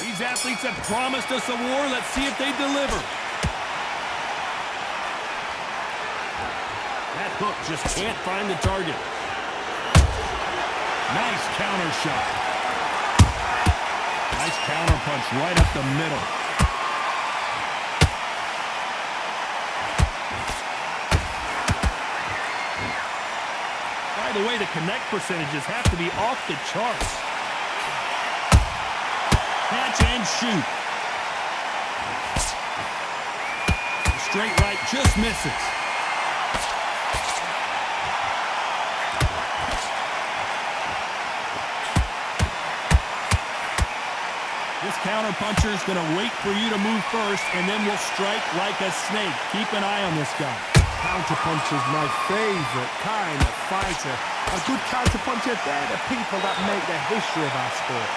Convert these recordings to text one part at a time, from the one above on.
These athletes have promised us a war. Let's see if they deliver. That hook just can't find the target. Nice counter shot. Nice counter punch right up the middle. By the way, the connect percentages have to be off the charts. Catch and shoot. The straight right just misses. This counter-puncher is going to wait for you to move first, and then will strike like a snake. Keep an eye on this guy. Counter-puncher's my favorite kind of fighter. A good counter-puncher, they're the people that make the history of our sport.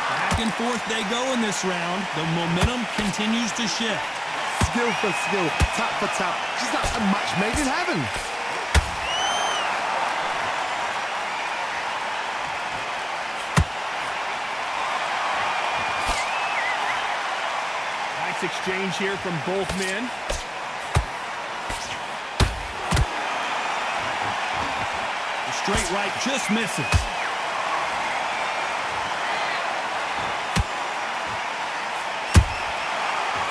Back and forth they go in this round. The momentum continues to shift. Skill for skill, tap for tap. Just like a match made in heaven. Exchange here from both men. The straight right just misses.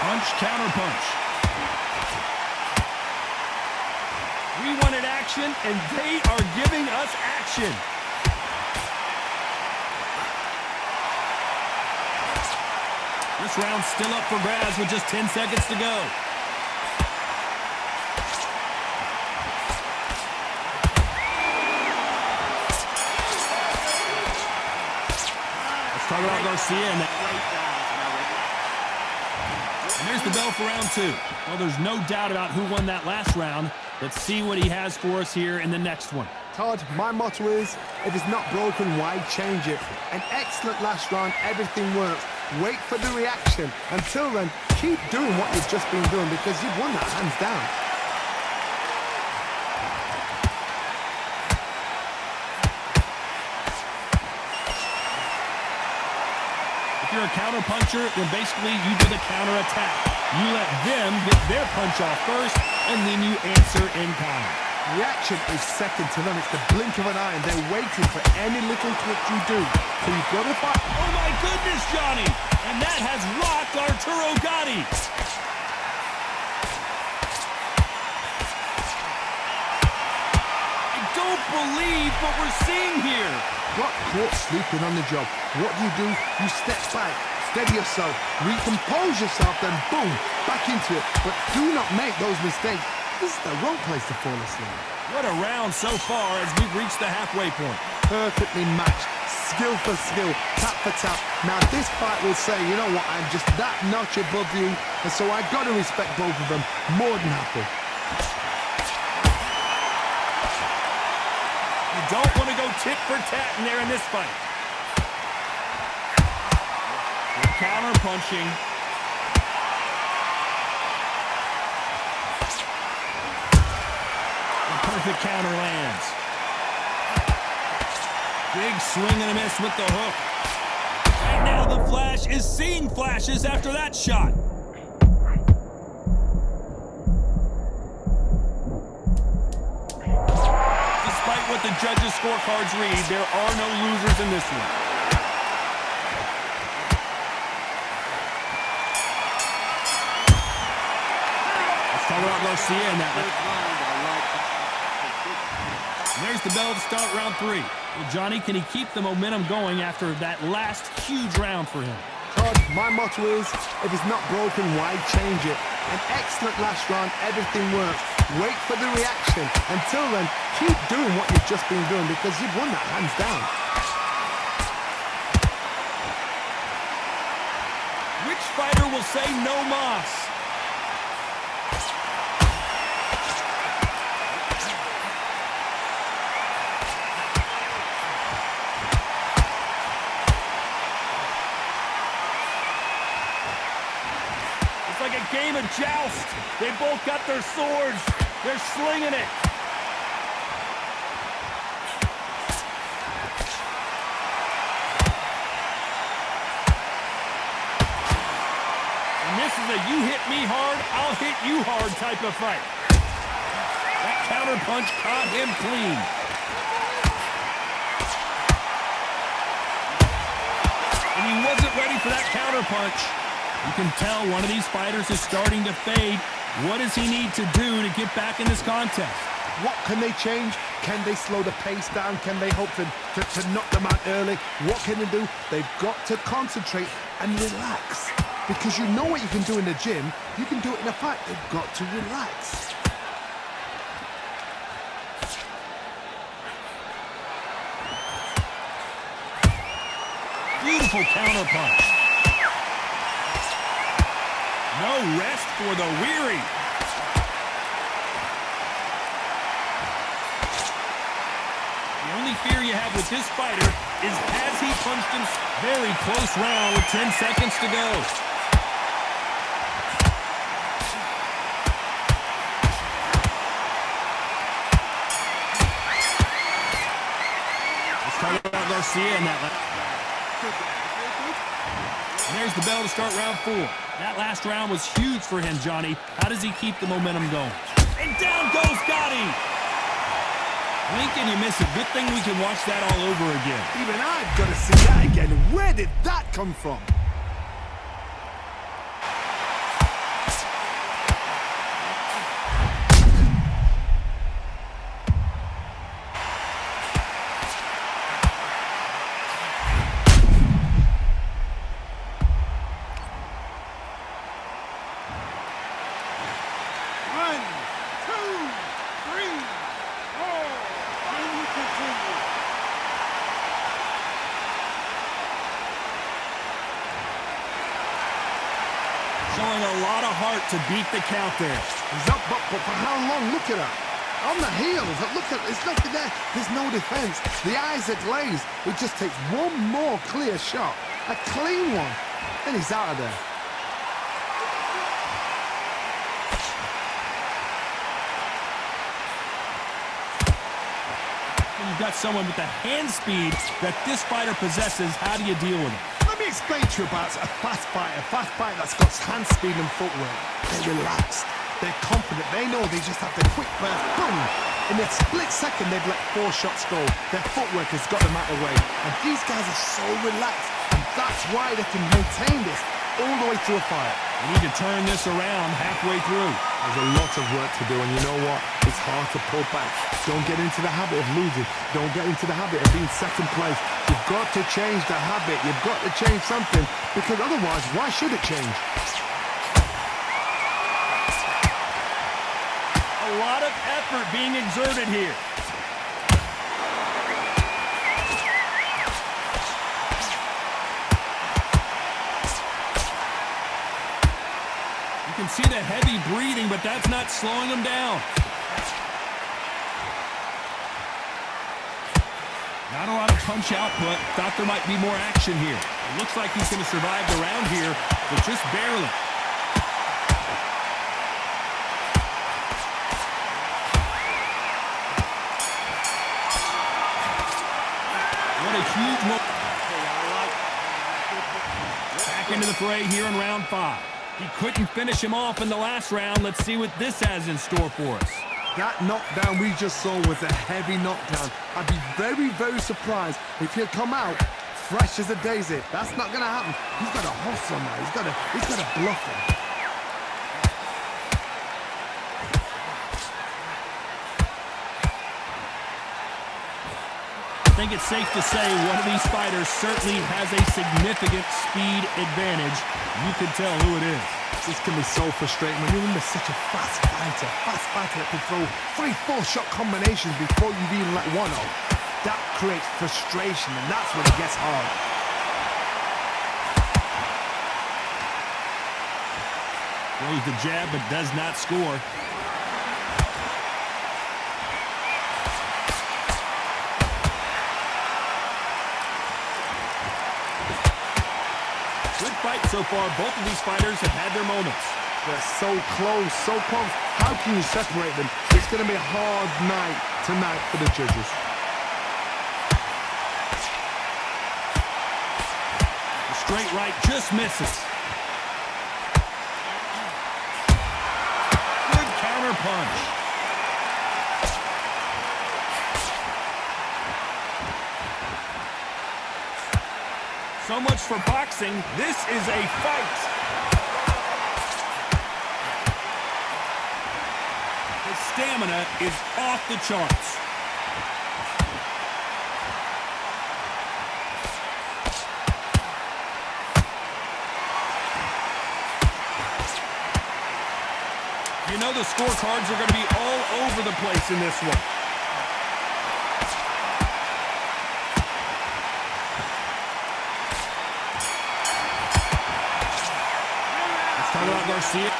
Punch, counter punch. We wanted action, and they are giving us action. This round's still up for grabs with just 10 seconds to go. Let's talk about Garcia. And there's the bell for round two. Well, there's no doubt about who won that last round. Let's see what he has for us here in the next one. Todd, my motto is, if it's not broken, why change it? An excellent last round, everything works. Wait for the reaction. Until then, keep doing what you've just been doing because you've won that hands down. If you're a counter puncher, then basically you do the counter attack. You let them get their punch off first, and then you answer in kind. Reaction is second to none. It's the blink of an eye, and they're waiting for any little trick you do. So you've got to fight. Oh my goodness, Johnny! And that has rocked Arturo Gatti. I don't believe what we're seeing here. Got caught sleeping on the job. What do? You step back, steady yourself, recompose yourself, then boom, back into it. But do not make those mistakes. This is the wrong place to fall asleep. What a round so far as we've reached the halfway point. Perfectly matched, skill for skill, tap for tap. Now this fight will say, you know what, I'm just that notch above you, and so I got to respect both of them. More than happy. You don't want to go tit for tat in there in this fight. We're counter punching. Perfect counter lands. Big swing and a miss with the hook. Right now the Flash is seeing flashes after that shot. Despite what the judges' scorecards read, there are no losers in this one. Let's talk about Garcia in that one. There's the bell to start round three. Well, Johnny, can he keep the momentum going after that last huge round for him? Todd, my motto is, if it's not broken, why change it? An excellent last round, everything works. Wait for the reaction. Until then, keep doing what you've just been doing because you've won that hands down. Which fighter will say no mas? Like a game of joust. They both got their swords. They're slinging it. is a you hit me hard, I'll hit you hard type of fight. That counter punch caught him clean. And he wasn't ready for that counter punch. You can tell one of these fighters is starting to fade. What does he need to do to get back in this contest? What can they change? Can they slow the pace down? Can they hope to knock them out early? What can they do? They've got to concentrate and relax. Because you know what you can do in the gym, you can do it in a fight. They've got to relax. Beautiful counter punch. No rest for the weary. The only fear you have with this fighter is has he punched him? Very close round with 10 seconds to go. Let's talk about Garcia in that last. And there's the bell to start round 4. That last round was huge for him, Johnny. How does he keep the momentum going? And down goes Gotti. Blink and you miss it. Good thing we can watch that all over again. Even I've got to see that again. Where did that come from? Showing a lot of heart to beat the count there. He's up, but for how long? Look at her. On the heels. Look at, it's nothing there. There's no defense. The eyes are glazed. It just takes one more clear shot. A clean one. Then he's out of there. When you've got someone with the hand speed that this fighter possesses, how do you deal with it? Let me explain to you about a fast fighter that's got hand speed and footwork. They're relaxed. They're confident. They know they just have the quick burst. Boom! In a split second, they've let 4 shots go. Their footwork has got them out of the way. And these guys are so relaxed. And that's why they can maintain this all the way through a fight. You need to turn this around halfway through. There's a lot of work to do, and you know what? It's hard to pull back. Don't get into the habit of losing. Don't get into the habit of being second place. You've got to change the habit. You've got to change something, because otherwise, why should it change? A lot of effort being exerted here. You can see the heavy breathing, but that's not slowing him down. Not a lot of punch output. Thought there might be more action here. It looks like he's going to survive the round here, but just barely. What a huge moment. Back into the fray here in round 5. He couldn't finish him off in the last round. Let's see what this has in store for us. That knockdown we just saw was a heavy knockdown. I'd be very, very surprised if he'll come out fresh as a daisy. That's not going to happen. He's got a hustle now. He's got a bluff him. I think it's safe to say one of these fighters certainly has a significant speed advantage. You can tell who it is. This can be so frustrating when you're under such a fast fighter that can throw 3-4 shot combinations before you've even let one off. That creates frustration, and that's when it gets hard. Throws the jab, but does not score. Good fight so far. Both of these fighters have had their moments. They're so close, so close. How can you separate them? It's going to be a hard night tonight for the judges. The straight right just misses. counterpunch. So much for boxing. This is a fight. His stamina is off the charts. You know the scorecards are going to be all over the place in this one. Let's talk about Garcia.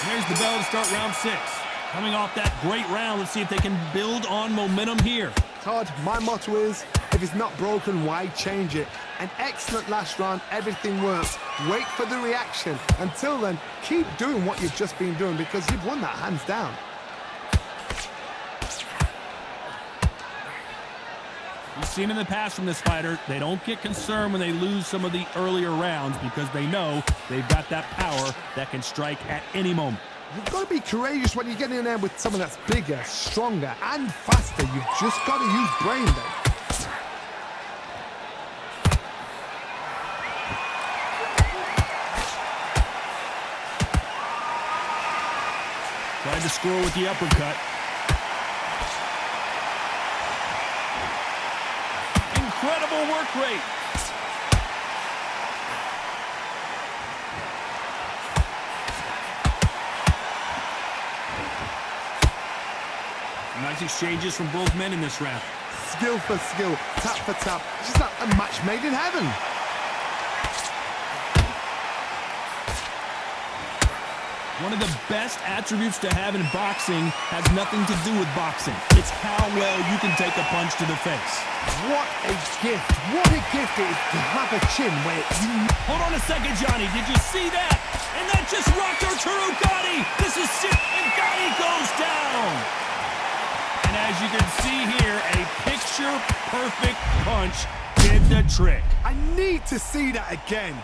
Here's the bell to start round 6. Coming off that great round, let's see if they can build on momentum here. Todd, my motto is, if it's not broken, why change it? An excellent last round, everything works. Wait for the reaction. Until then, keep doing what you've just been doing because you've won that hands down. We've seen in the past from this fighter, they don't get concerned when they lose some of the earlier rounds because they know they've got that power that can strike at any moment. You've got to be courageous when you get in there with someone that's bigger, stronger, and faster. You've just got to use brain then. Tried to score with the uppercut. Incredible work rate. Nice exchanges from both men in this round. Skill for skill, tap for tap. It's just like a match made in heaven. One of the best attributes to have in boxing has nothing to do with boxing. It's how well you can take a punch to the face. What a gift. What a gift it is to have a chin where you... Hold on a second, Johnny. Did you see that? And that just rocked Arturo Gatti. This is sick, and Gatti goes down. And as you can see here, a picture-perfect punch did the trick. I need to see that again.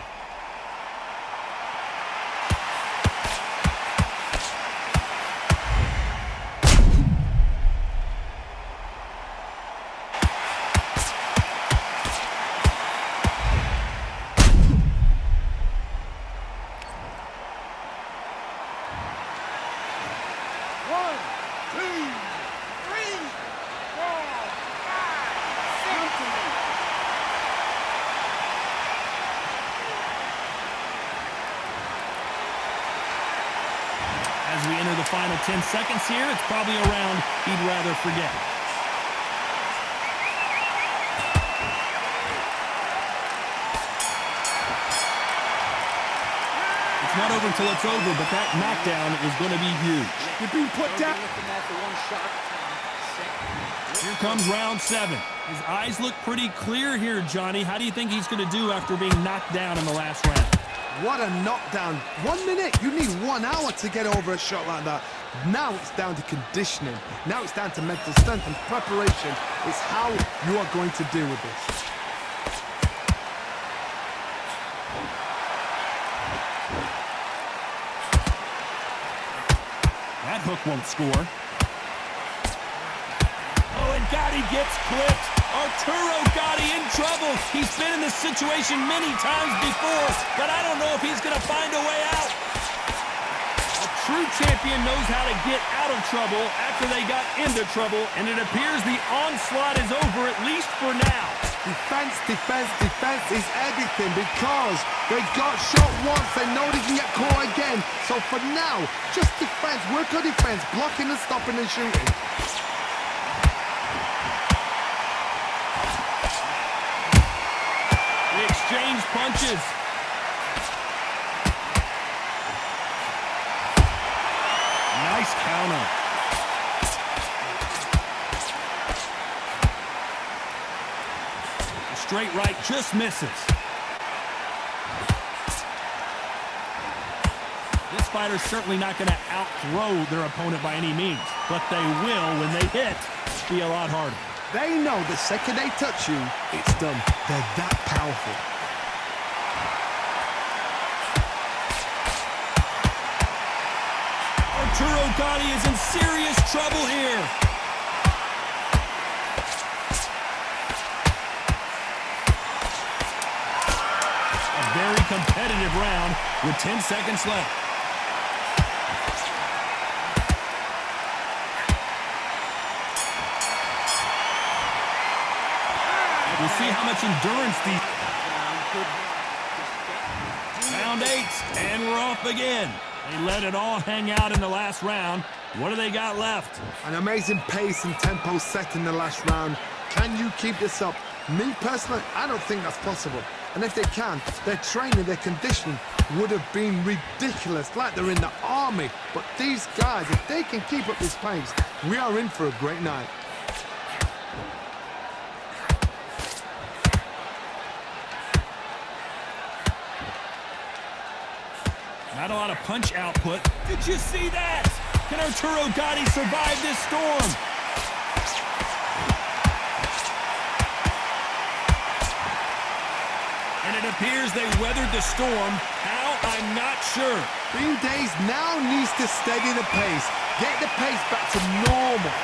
As we enter the final 10 seconds here, it's probably a round he'd rather forget. It's not over until it's over, but that knockdown is going to be huge. You've been put down. Here comes round 7. His eyes look pretty clear here, Johnny. How do you think he's going to do after being knocked down in the last round? What a knockdown. 1 minute. You need 1 hour to get over a shot like that. Now it's down to conditioning. Now it's down to mental strength and preparation. It's how you are going to deal with this. That hook won't score. Oh, and Gatti gets clipped. Arturo Gatti in trouble. He's been in this situation many times before, but I don't know if he's going to find a way out. A true champion knows how to get out of trouble after they got into trouble, and it appears the onslaught is over, at least for now. Defense, defense, defense is everything because they got shot once. They know they can get caught again. So for now, just defense, work on defense, blocking and stopping and shooting. Exchange punches. Nice counter. A straight right just misses. This fighter's certainly not going to outthrow their opponent by any means, but they will, when they hit, be a lot harder. They know the second they touch you, it's done. They're that powerful. Arturo Gatti is in serious trouble here. A very competitive round with 10 seconds left. We'll see how much endurance these... Round 8, and we're off again. They let it all hang out in the last round. What do they got left? An amazing pace and tempo set in the last round. Can you keep this up? Me, personally, I don't think that's possible. And if they can, their training, their conditioning would have been ridiculous, like they're in the army. But these guys, if they can keep up this pace, we are in for a great night. Not a lot of punch output. Did you see that? Can Arturo Gatti survive this storm? And it appears they weathered the storm. How? I'm not sure. Bean Days now needs to steady the pace. Get the pace back to normal.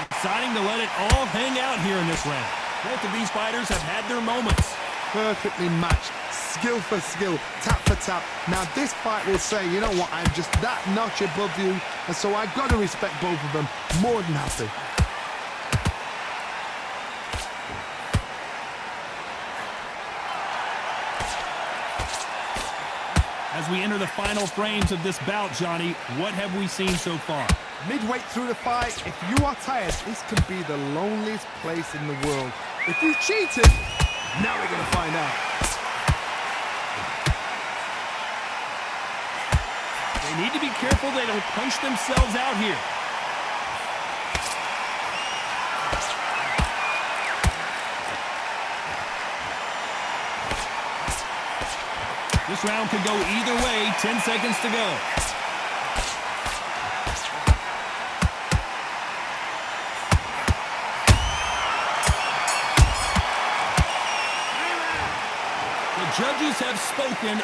Deciding to let it all hang out here in this round. Both of these fighters have had their moments. Perfectly matched, skill for skill, tap for tap. Now this fight will say, you know what, I'm just that notch above you, and so I've got to respect both of them. More than happy. As we enter the final frames of this bout, Johnny, what have we seen so far? Midway through the fight, if you are tired, this can be the loneliest place in the world. If you cheated, now we're going to find out. They need to be careful they don't punch themselves out here. This round could go either way. 10 seconds to go. The judges have spoken.